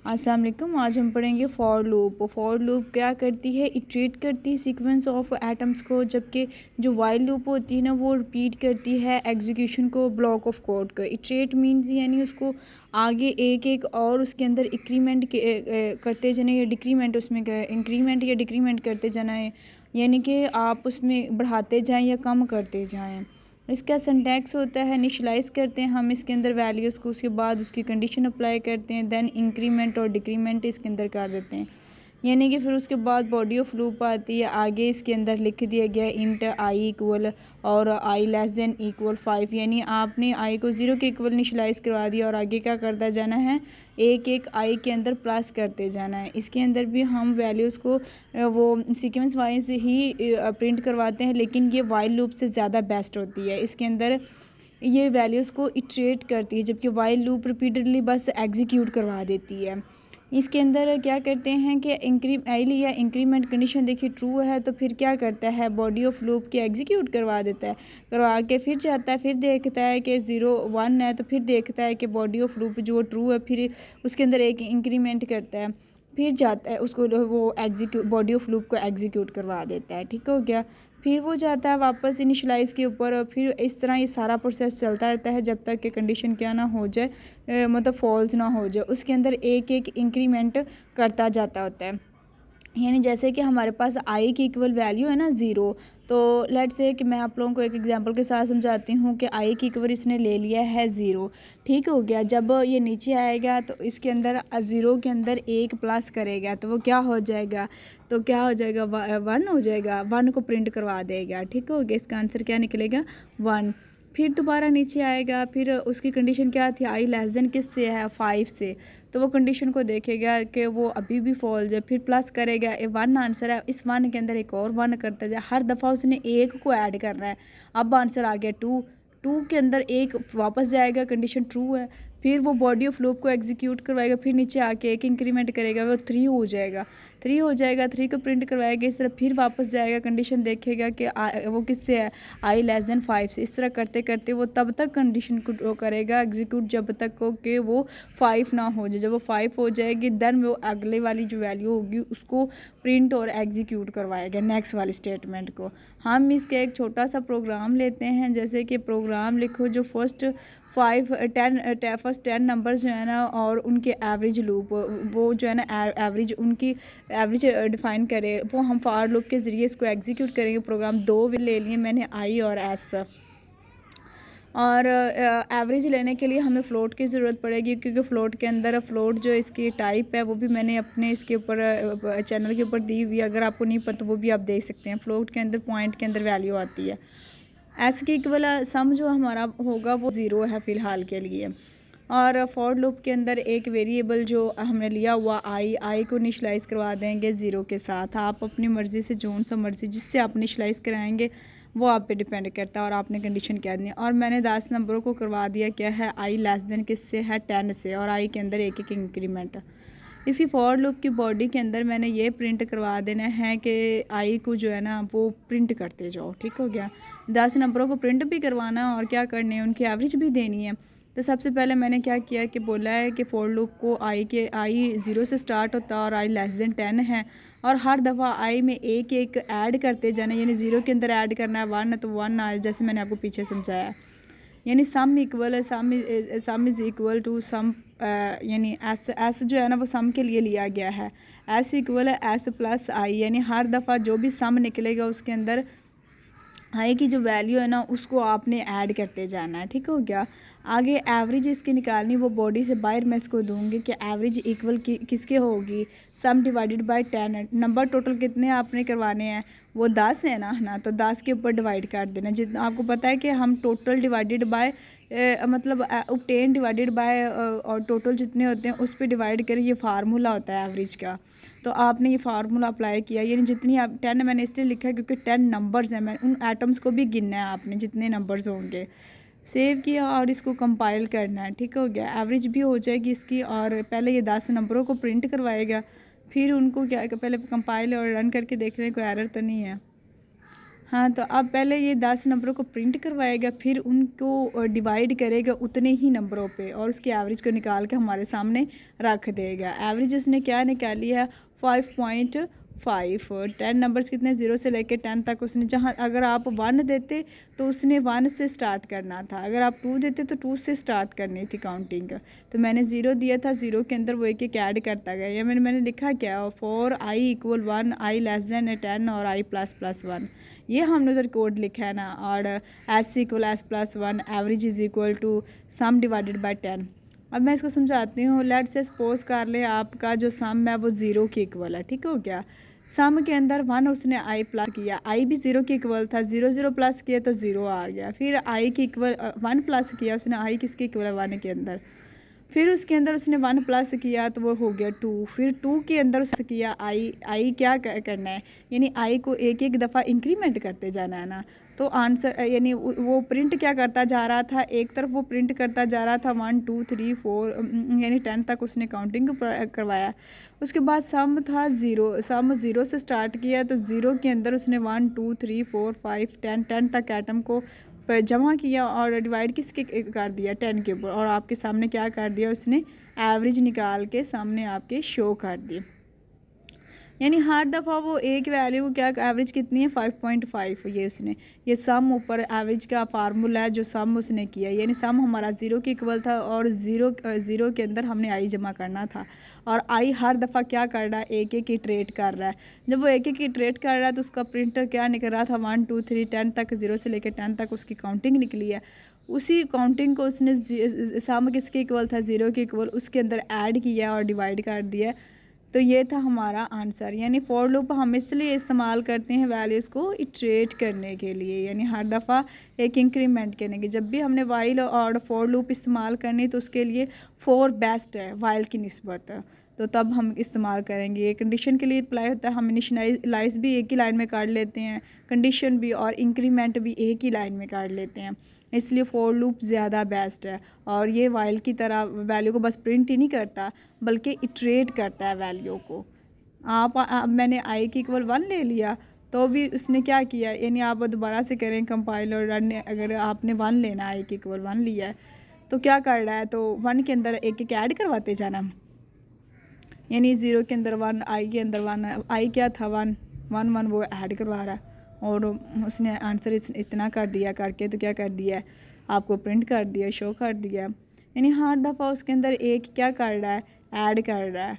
अस्सलाम वालेकुम। आज हम पढ़ेंगे फॉर लूप। फॉर लूप क्या करती है, इटरेट करती है सीक्वेंस ऑफ एटम्स को, जबकि जो वाइल लूप होती है ना वो रिपीट करती है एग्जीक्यूशन को, ब्लॉक ऑफ कोड को। इटरेट मीन्स यानी उसको आगे एक एक और उसके अंदर इंक्रीमेंट करते जाना या डिक्रीमेंट, उसमें इंक्रीमेंट या डिक्रीमेंट करते जाना है, यानी कि आप उसमें बढ़ाते जाएँ या कम करते जाएँ। इसका सिंटैक्स होता है, इनिशियलाइज़ करते हैं हम इसके अंदर वैल्यूज़ को, उसके बाद उसकी कंडीशन अप्लाई करते हैं, देन इंक्रीमेंट और डिक्रीमेंट इसके अंदर कर देते हैं। यानी कि फिर उसके बाद बॉडी ऑफ लूप आती है। आगे इसके अंदर लिख दिया गया इंट आई इक्वल और आई लेस देन इक्वल 5, यानी आपने आई को 0 के इक्वल इनिशियलाइज़ करवा दिया और आगे क्या करता जाना है, एक एक आई के अंदर प्लस करते जाना है। इसके अंदर भी हम वैल्यूज़ को वो सीक्वेंस वाइज ही प्रिंट करवाते हैं, लेकिन ये वाइल लूप से ज़्यादा बेस्ट होती है। इसके अंदर ये वैल्यूज़ को इटरेट करती है, जबकि वाइल लूप रिपीटेडली बस एग्जीक्यूट करवा देती है। इसके अंदर क्या करते हैं कि आई या इंक्रीमेंट कंडीशन देखिए ट्रू है तो फिर क्या करता है, बॉडी ऑफ लूप के एग्जीक्यूट करवा देता है, करवा के फिर जाता है, फिर देखता है कि 0 1 है तो फिर देखता है कि बॉडी ऑफ लूप जो ट्रू है, फिर उसके अंदर एक इंक्रीमेंट करता है, फिर जाता है उसको वो एग्जीक्यूट बॉडी ऑफ लूप को एग्जीक्यूट करवा देता है। ठीक हो गया। फिर वो जाता है वापस इनिशियलाइज़ के ऊपर और फिर इस तरह ये सारा प्रोसेस चलता रहता है जब तक कि कंडीशन क्या ना हो जाए, मतलब फॉल्स ना हो जाए। उसके अंदर एक एक इंक्रीमेंट करता जाता होता है। यानी जैसे कि हमारे पास आई की इक्वल वैल्यू है ना 0, तो लेट्स से कि मैं आप लोगों को एक एग्जांपल के साथ समझाती हूँ कि आई की इक्वल इसने ले लिया है 0। ठीक हो गया। जब ये नीचे आएगा तो इसके अंदर 0 के अंदर एक प्लस करेगा तो वो क्या हो जाएगा, तो क्या हो जाएगा, 1 हो जाएगा, 1 को प्रिंट करवा देगा। ठीक हो गया। इसका आंसर क्या निकलेगा, 1। फिर दोबारा नीचे आएगा, फिर उसकी कंडीशन क्या थी, आई लेस देन किस से है, 5 से, तो वो कंडीशन को देखेगा कि वो अभी भी फॉल्स है, फिर प्लस करेगा, 1 आंसर है, इस 1 के अंदर एक और 1 करता जाए, हर दफ़ा उसने एक को ऐड करना है। अब आंसर आ गया 2, 2 के अंदर एक वापस जाएगा, कंडीशन ट्रू है, फिर वो बॉडी ऑफ लूप को एग्जीक्यूट करवाएगा, फिर नीचे आके एक इंक्रीमेंट करेगा, वो 3 हो जाएगा, 3 हो जाएगा, 3 को प्रिंट करवाएगा, इस तरह फिर वापस जाएगा, कंडीशन देखेगा कि वो किससे है, आई लेस देन 5 से। इस तरह करते करते वो तब तक कंडीशन को करेगा एग्जीक्यूट जब तक हो कि वो 5 ना हो जाए। जब वो 5 हो जाएगी देन वो अगले वाली जो वैल्यू होगी उसको प्रिंट और एग्जीक्यूट करवाएगा नेक्स्ट वाली स्टेटमेंट को। हम इसका एक छोटा सा प्रोग्राम लेते हैं, जैसे कि प्रोग्राम लिखो जो फर्स्ट 10 नंबर्स जो है ना और उनके एवरेज लूप, वो जो है ना एवरेज उनकी एवरेज डिफाइन करे, वो हम फॉर लूप के ज़रिए इसको एग्जीक्यूट करेंगे। प्रोग्राम 2 ले लिए मैंने, आई और एस, और एवरेज लेने के लिए हमें फ़्लोट की ज़रूरत पड़ेगी, क्योंकि फ़्लोट के अंदर फ़्लोट जो इसकी टाइप है वो भी मैंने अपने इसके ऊपर चैनल के ऊपर दी हुई है, अगर आपको नहीं पता वो भी आप देख सकते हैं। फ़्लोट के अंदर पॉइंट के अंदर वैल्यू आती है। एस की इक्वल सम जो हमारा होगा वो 0 है फ़िलहाल के लिए। और फॉर लूप के अंदर एक वेरिएबल जो हमने लिया हुआ आई को इनिशियलाइज़ करवा देंगे 0 के साथ। आप अपनी मर्ज़ी से जोन सा मर्ज़ी जिससे आप इनिशियलाइज़ कराएंगे वो आप पे डिपेंड करता है, और आपने कंडीशन क्या दी। और मैंने 10 नंबरों को करवा दिया क्या है, आई लेस देन किससे है, 10 से, और आई के अंदर एक एक इंक्रीमेंट। इसकी फॉर लूप की बॉडी के अंदर मैंने ये प्रिंट करवा देना है कि आई को जो है ना वो प्रिंट करते जाओ। ठीक हो गया। 10 नंबरों को प्रिंट भी करवाना और क्या करने हैं, उनकी एवरेज भी देनी है। तो सबसे पहले मैंने क्या किया कि बोला है कि फॉर लूप को आई 0 से स्टार्ट होता है और आई लेस देन 10 है, और हर दफ़ा आई में एक एक ऐड करते जाना, यानी 0 के अंदर ऐड करना है 1 तो 1 आए, जैसे मैंने आपको पीछे समझाया। यानी सम इक्वल है, सम इज़ इक्वल टू सम, यानी एस जो है ना वो सम के लिए लिया गया है। एस इक्वल है एस प्लस आई, यानी हर दफ़ा जो भी सम निकलेगा उसके अंदर आई की जो वैल्यू है ना उसको आपने ऐड करते जाना है। ठीक हो गया। आगे एवरेज इसकी निकालनी, वो बॉडी से बाहर मैं इसको दूंगी कि एवरेज इक्वल किसके होगी, सम डिवाइडेड बाय 10। नंबर टोटल कितने आपने करवाने हैं, वो 10 है ना, तो 10 के ऊपर डिवाइड कर देना। जितना आपको पता है कि हम टोटल डिवाइडेड बाय मतलब 10 डिवाइडेड बाय और टोटल जितने होते हैं उस पर डिवाइड करें, ये फार्मूला होता है एवरेज का। तो आपने ये फार्मूला अप्लाई किया, यानी जितनी आप 10 मैंने इसलिए लिखा है क्योंकि 10 नंबर्स हैं, मैं उन एटम्स को भी गिनना है आपने जितने नंबर्स होंगे। सेव किया और इसको कंपाइल करना है। ठीक हो गया। एवरेज भी हो जाएगी इसकी, और पहले ये 10 नंबरों को प्रिंट करवाएगा, फिर उनको क्या पहले कंपाइल और रन करके देख रहे हैं कोई एरर तो नहीं है। हाँ, तो अब पहले ये 10 नंबरों को प्रिंट करवाएगा, फिर उनको डिवाइड करेगा उतने ही नंबरों पे और उसकी एवरेज को निकाल के हमारे सामने रख देगा। एवरेज उसने क्या निकाली है 5.5। 10 नंबर्स कितने 0 से लेकर 10 तक उसने, जहाँ अगर आप 1 देते तो उसने 1 से स्टार्ट करना था, अगर आप 2 देते तो 2 से स्टार्ट करनी थी काउंटिंग। तो मैंने 0 दिया था, 0 के अंदर वो एक एक ऐड करता गया। या मैंने लिखा क्या, for I equal 1, I less than 10 और आई प्लस प्लस 1, ये हमने उधर कोड लिखा है ना। और S equal S plus 1, average is equal to sum divided by 10। अब मैं इसको समझाती हूँ। लेट से सपोज कर ले आपका जो सम है वो 0 के इक्वल है, ठीक हो गया। सम के अंदर 1 उसने आई प्लस किया, आई भी 0 के इक्वल था, 0 0 प्लस किया तो 0 आ गया। फिर आई के इक्वल 1 प्लस किया उसने, आई किसके इक्वल है 1 के अंदर। फिर उसके अंदर उसने 1 प्लस किया तो वो हो गया 2। फिर 2 के अंदर उसने किया आई क्या करना है, यानी आई को एक एक दफ़ा इंक्रीमेंट करते जाना है ना। तो आंसर यानी वो प्रिंट क्या करता जा रहा था, एक तरफ वो प्रिंट करता जा रहा था 1 2 3 4 यानी 10 तक उसने काउंटिंग करवाया। उसके बाद सम था 0, सम 0 से स्टार्ट किया तो 0 के अंदर उसने 1 2 3 4 5 10 तक एटम को पर जमा किया और डिवाइड किसके कर दिया 10 के ऊपर, और आपके सामने क्या कर दिया उसने, एवरेज निकाल के सामने आपके शो कर दी। यानी हर दफ़ा वो एक वैल्यू क्या एवरेज कितनी है 5.5, ये उसने ये सम ऊपर एवरेज का फार्मूला है जो सम उसने किया। यानी सम हमारा 0 के इक्वल था और 0 के अंदर हमने आई जमा करना था, और आई हर दफ़ा क्या कर रहा है एक एक इटरेट कर रहा है। जब वो एक एक इटरेट कर रहा है तो उसका प्रिंटर क्या निकल रहा था 1 2 3 10 तक, 0 से लेकर 10 तक उसकी काउंटिंग निकली है। उसी काउंटिंग को उसने सम किसके इक्वल था 0 के इक्वल, उसके अंदर ऐड किया और डिवाइड कर दिया। तो ये था हमारा आंसर। यानी फॉर लूप हम इसलिए इस्तेमाल करते हैं वैल्यूज़ को इटरेट करने के लिए, यानी हर दफ़ा एक इंक्रीमेंट करने के। जब भी हमने वाइल और फॉर लूप इस्तेमाल करनी तो उसके लिए फॉर बेस्ट है वाइल की निस्बत, तो तब हम इस्तेमाल करेंगे। ये कंडीशन के लिए अप्लाई होता है। हम इनिशियलाइज भी एक ही लाइन में काट लेते हैं, कंडीशन भी और इंक्रीमेंट भी एक ही लाइन में काट लेते हैं, इसलिए फॉर लूप ज़्यादा बेस्ट है। और ये वाइल की तरह वैल्यू को बस प्रिंट ही नहीं करता बल्कि इटरेट करता है वैल्यू को। मैंने आई की इक्वल 1 ले लिया तो भी उसने क्या किया, यानी आप दोबारा से करें कंपाइल और रन, अगर आपने 1 लेना आई की इक्वल 1 लिया है तो क्या कर रहा है, तो 1 के अंदर एक एक ऐड करवाते जाना। यानी 0 के अंदर 1, आई के अंदर 1, आई क्या था 1 1 1 वो ऐड करवा रहा है। और उसने आंसर इतना कर दिया करके तो क्या कर दिया है आपको प्रिंट कर दिया, शो कर दिया। यानी हर दफ़ा उसके अंदर एक क्या कर रहा है ऐड कर रहा है।